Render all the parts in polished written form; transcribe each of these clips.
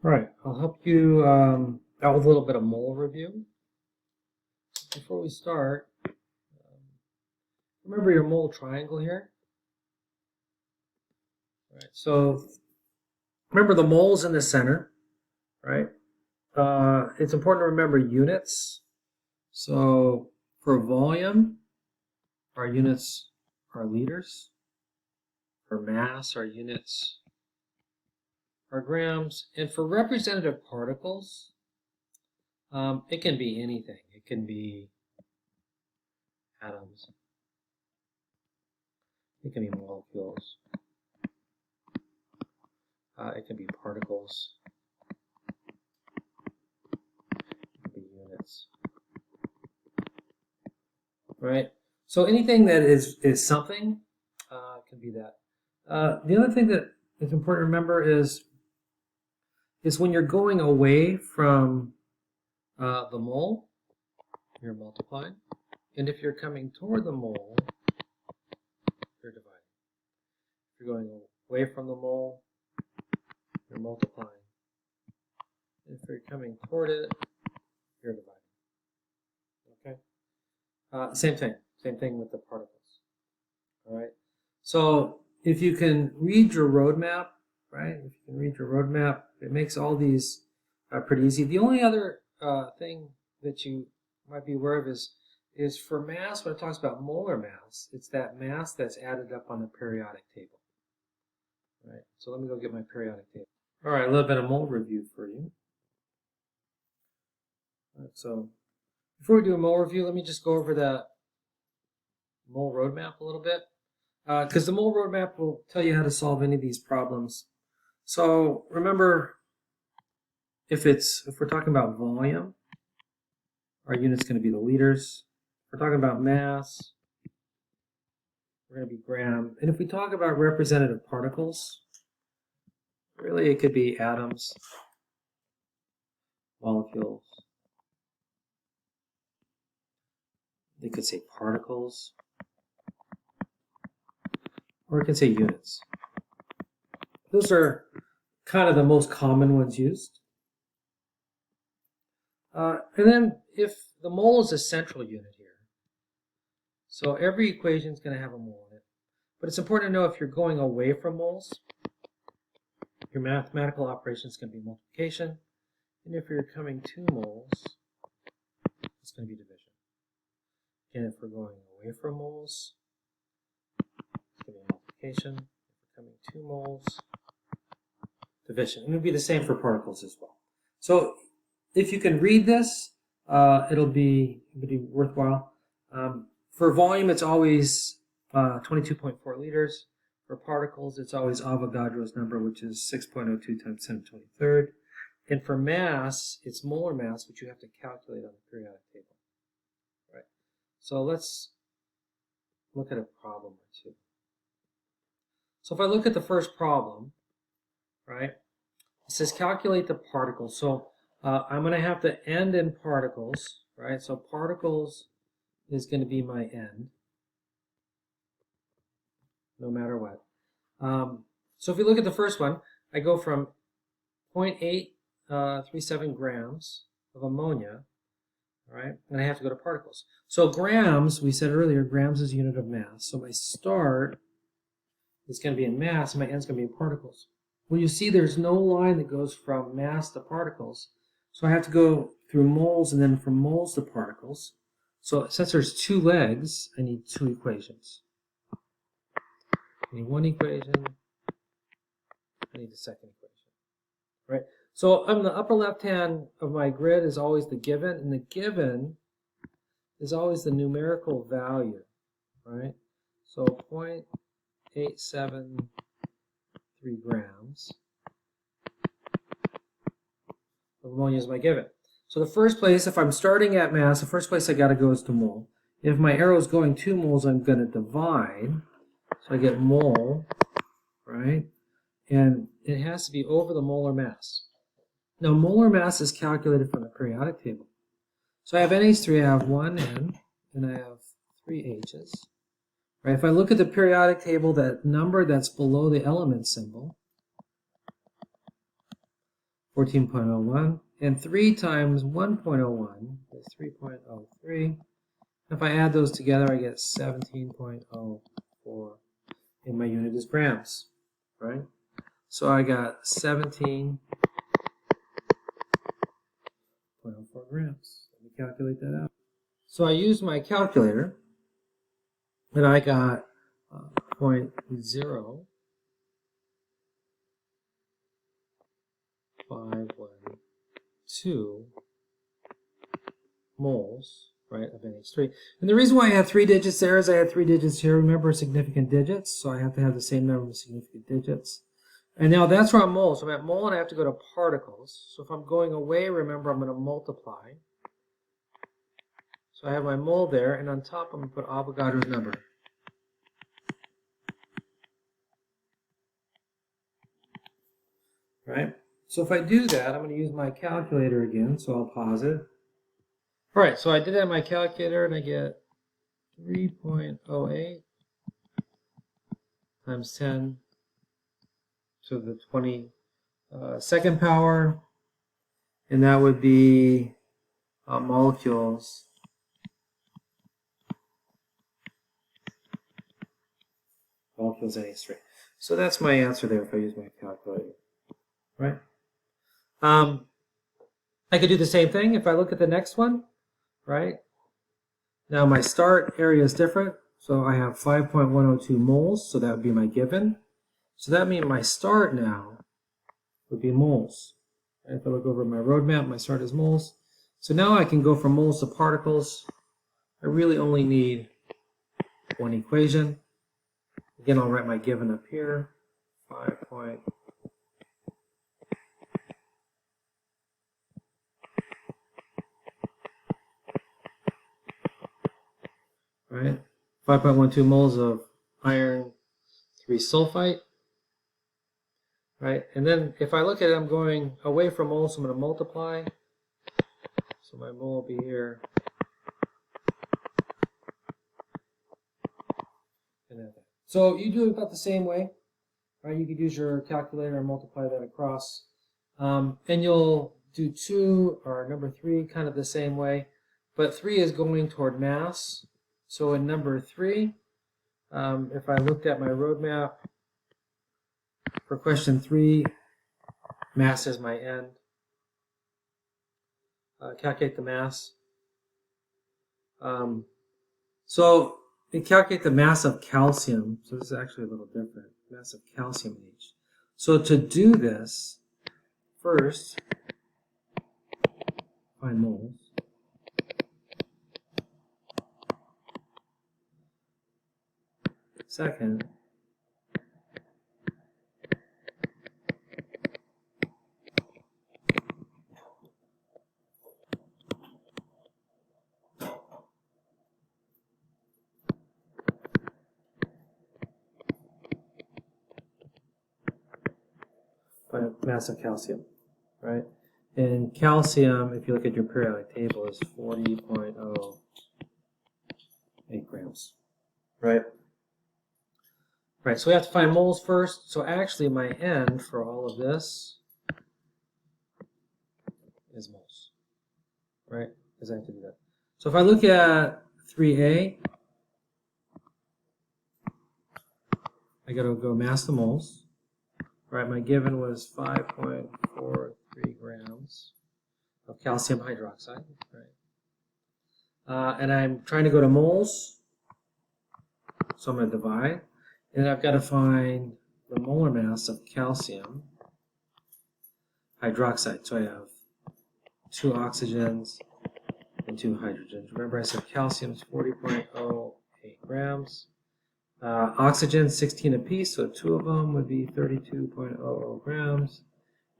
All right, I'll help you out with a little bit of mole review. Before we start, remember your mole triangle here? All right, so remember the mole's in the center, right? It's important to remember units. So for volume, our units are liters. For mass, our units are grams. And for representative particles, it can be anything. It can be atoms. It can be molecules. It can be particles. It can be units. Right? So anything that is something can be that. The other thing that is important to remember is when you're going away from the mole, you're multiplying. And if you're coming toward the mole, you're dividing. If you're going away from the mole, you're multiplying. And if you're coming toward it, you're dividing. Okay? Same thing with the particles. All right? So if you can read your roadmap, right? If you can read your roadmap, it makes all these pretty easy. The only other thing that you might be aware of is for mass, when it talks about molar mass, it's that mass that's added up on the periodic table. All right, so let me go get my periodic table. All right, a little bit of mole review for you. All right, so before we do a mole review, let me just go over the mole roadmap a little bit, because the mole roadmap will tell you how to solve any of these problems. So remember, if we're talking about volume, our unit's going to be the liters. If we're talking about mass, we're going to be gram. And if we talk about representative particles, really it could be atoms, molecules. They could say particles, or it can say units. Those are kind of the most common ones used. And then if the mole is a central unit here, so every equation is going to have a mole in it. But it's important to know if you're going away from moles, your mathematical operation is going to be multiplication. And if you're coming to moles, it's going to be division. And if we're going away from moles, it's going to be multiplication. If we're coming to moles, division. And it would be the same for particles as well. So if you can read this, it'll be worthwhile. For volume, it's always 22.4 liters. For particles, it's always Avogadro's number, which is 6.02 times 10 to the 23rd. And for mass, it's molar mass, which you have to calculate on the periodic table. Right. So let's look at a problem or two. So if I look at the first problem, right, it says calculate the particles. So I'm going to have to end in particles, right? So particles is going to be my end, no matter what. So if you look at the first one, I go from 0.837 grams of ammonia, right? And I have to go to particles. So grams, we said earlier, grams is unit of mass. So my start is going to be in mass, and my end is going to be in particles. Well, you see there's no line that goes from mass to particles. So I have to go through moles and then from moles to particles. So since there's two legs, I need two equations. I need one equation. I need the second equation. Right? So on the upper left hand of my grid is always the given, and the given is always the numerical value. Right? So 0.873 grams of ammonia is my given. So the first place, if I'm starting at mass, the first place I got to go is to mole. If my arrow is going to moles, I'm going to divide. So I get mole, right? And it has to be over the molar mass. Now, molar mass is calculated from the periodic table. So I have NH3, I have one N, and I have three H's. Right? If I look at the periodic table, that number that's below the element symbol, 14.01. And 3 times 1.01 is 3.03. If I add those together, I get 17.04. And my unit is grams, right? So I got 17.04 grams. Let me calculate that out. So I used my calculator, and I got 0.0512 moles, right, of NH3. And the reason why I had 3 digits there is I had 3 digits here. Remember, significant digits, so I have to have the same number of significant digits. And now that's where I'm mole. So I'm at mole, and I have to go to particles. So if I'm going away, remember, I'm going to multiply. So I have my mole there, and on top I'm going to put Avogadro's number. Right? So if I do that, I'm going to use my calculator again, so I'll pause it. All right, so I did that in my calculator, and I get 3.08 times 10 to the 22nd power, and that would be molecules NH3. So that's my answer there if I use my calculator, right? I could do the same thing if I look at the next one, right? Now my start area is different, so I have 5.102 moles, so that would be my given. So that means my start now would be moles. If I look over my roadmap, my start is moles. So now I can go from moles to particles. I really only need one equation. Again, I'll write my given up here. 5.102 right? 5.12 moles of iron 3 sulfite, right? And then if I look at it, I'm going away from moles, so I'm going to multiply. So my mole will be here. And then, so you do it about the same way, right? You could use your calculator and multiply that across. And you'll do 2 or number 3 kind of the same way, but 3 is going toward mass. So in number 3, if I looked at my roadmap for question 3, mass is my end. Calculate the mass. So we calculate the mass of calcium. So this is actually a little different. Mass of calcium in H. So to do this, first, find moles. Second, find mass of calcium, right? And calcium, if you look at your periodic table, is 40.08 grams, right? Right, so we have to find moles first. So actually my end for all of this is moles, right? Because I have to do that. So if I look at 3A, I got to go mass the moles. Right, my given was 5.43 grams of calcium hydroxide, right? And I'm trying to go to moles, so I'm going to divide. And I've got to find the molar mass of calcium hydroxide. So I have 2 oxygens and 2 hydrogens. Remember I said calcium is 40.08 grams. Oxygen 16 apiece, so 2 of them would be 32.00 grams.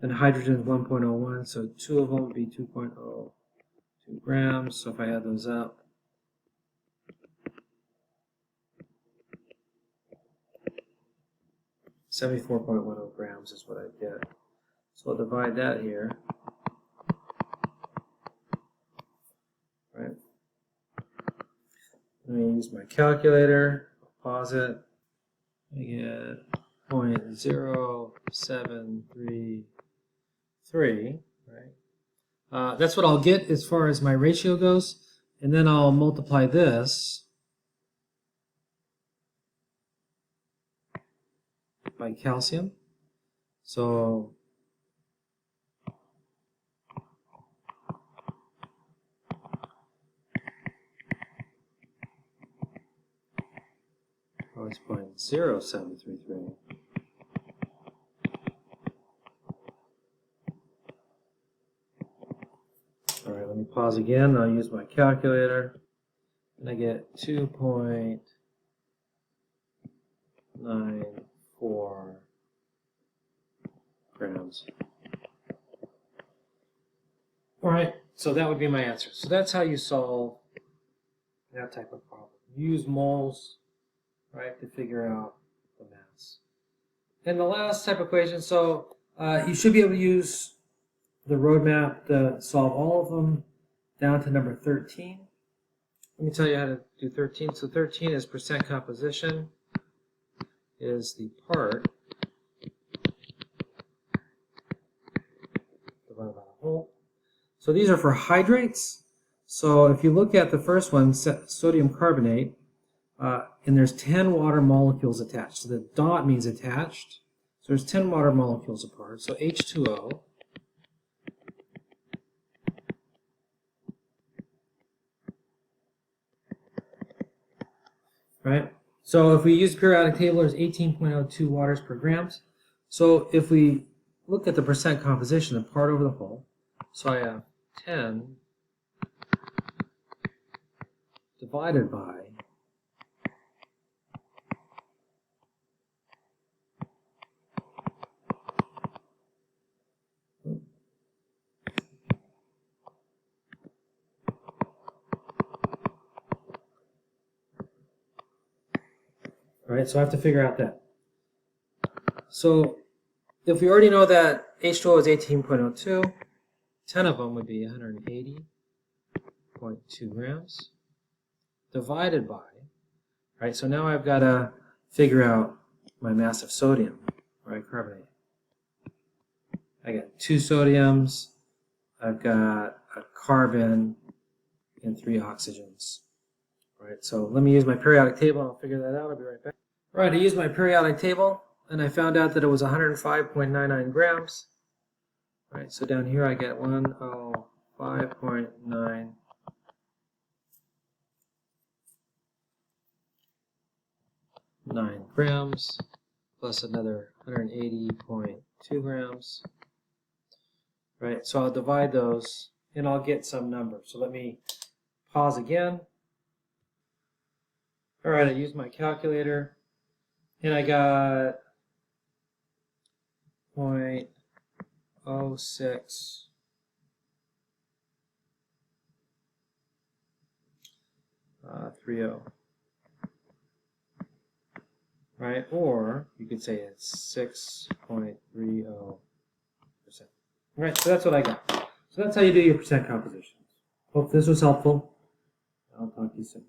And hydrogen 1.01, so 2 of them would be 2.02 grams. So if I add those up, $74.10 grams is what I get. So I'll divide that here. Right. Let me use my calculator. Pause it. I get 0.0733 3, right? That's what I'll get as far as my ratio goes, and then I'll multiply this by calcium. So it's 0.0733. All right, let me pause again. I'll use my calculator, and I get 2.94 grams. All right, so that would be my answer. So that's how you solve that type of problem. You use moles, right, to figure out the mass. And the last type of equation, so you should be able to use the roadmap to solve all of them down to number 13. Let me tell you how to do 13. So 13 is percent composition, is the part divided by the whole. So these are for hydrates. So if you look at the first one, sodium carbonate, and there's 10 water molecules attached. So the dot means attached. So there's 10 water molecules apart. So H2O. Right? So if we use the periodic table, there's 18.02 waters per grams. So if we look at the percent composition, the part over the whole, so I have 10 divided by right, so I have to figure out that. So if we already know that H2O is 18.02, 10 of them would be 180.2 grams divided by, right, so now I've got to figure out my mass of sodium, right, carbonate. I got 2 sodiums, I've got a carbon, and 3 oxygens. Right, so let me use my periodic table and I'll figure that out. I'll be right back. Right, I used my periodic table and I found out that it was 105.99 grams. Right, so down here I get 105.99 grams plus another 180.2 grams. Right, so I'll divide those and I'll get some number. So let me pause again. All right, I used my calculator and I got 0.06 30, right? Or you could say it's 6.30%. Right, so that's what I got. So that's how you do your percent compositions. Hope this was helpful. I'll talk to you soon.